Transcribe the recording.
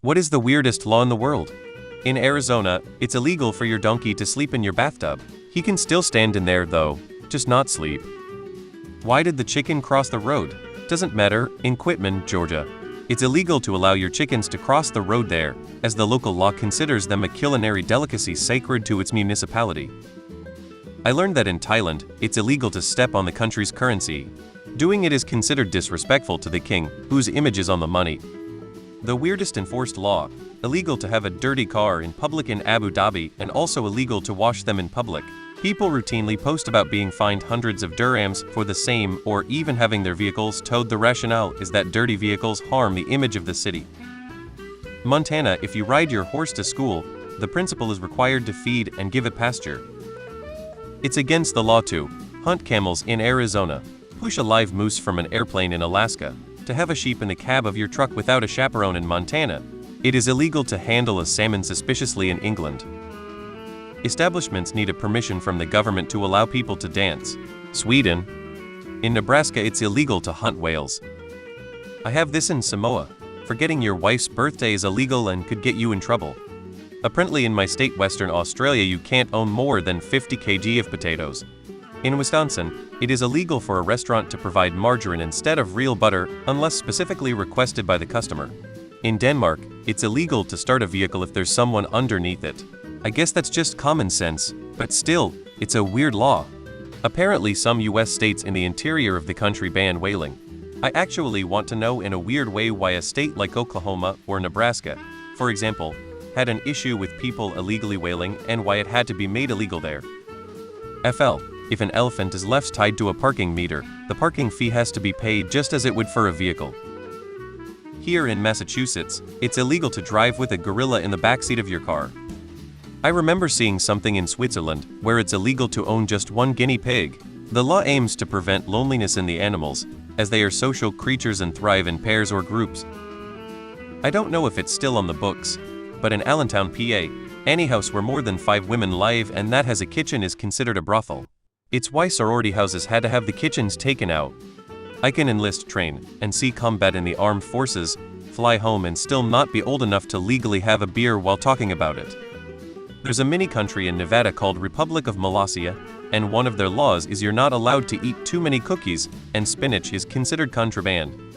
What is the weirdest law in the world? In Arizona, it's illegal for your donkey to sleep in your bathtub. He can still stand in there though, just not sleep. Why did the chicken cross the road? Doesn't matter, in Quitman, Georgia. It's illegal to allow your chickens to cross the road there, as the local law considers them a culinary delicacy sacred to its municipality. I learned that in Thailand, it's illegal to step on the country's currency. Doing it is considered disrespectful to the king, whose image is on the money. The weirdest enforced law: illegal to have a dirty car in public in Abu Dhabi and also illegal to wash them in public. People routinely post about being fined hundreds of dirhams for the same or even having their vehicles towed. The rationale is that dirty vehicles harm the image of the city. Montana, if you ride your horse to school, the principal is required to feed and give it pasture. It's against the law to hunt camels in Arizona, push a live moose from an airplane in Alaska, to have a sheep in the cab of your truck without a chaperone in Montana. It is illegal to handle a salmon suspiciously in England. Establishments need a permission from the government to allow people to dance. Sweden. In Nebraska, it's illegal to hunt whales. I have this in Samoa. Forgetting your wife's birthday is illegal and could get you in trouble. Apparently in my state, Western Australia, you can't own more than 50 kg of potatoes. In Wisconsin, it is illegal for a restaurant to provide margarine instead of real butter unless specifically requested by the customer. In Denmark, it's illegal to start a vehicle if there's someone underneath it. I guess that's just common sense, but still, it's a weird law. Apparently some US states in the interior of the country ban whaling. I actually want to know in a weird way why a state like Oklahoma or Nebraska, for example, had an issue with people illegally whaling and why it had to be made illegal there. FL. If an elephant is left tied to a parking meter, the parking fee has to be paid just as it would for a vehicle. Here in Massachusetts, it's illegal to drive with a gorilla in the backseat of your car. I remember seeing something in Switzerland where it's illegal to own just one guinea pig. The law aims to prevent loneliness in the animals, as they are social creatures and thrive in pairs or groups. I don't know if it's still on the books, but in Allentown, PA, any house where more than 5 women live and that has a kitchen is considered a brothel. It's why sorority houses had to have the kitchens taken out. I can enlist, train, and see combat in the armed forces, fly home and still not be old enough to legally have a beer while talking about it. There's a mini country in Nevada called Republic of Molossia, and one of their laws is you're not allowed to eat too many cookies, and spinach is considered contraband.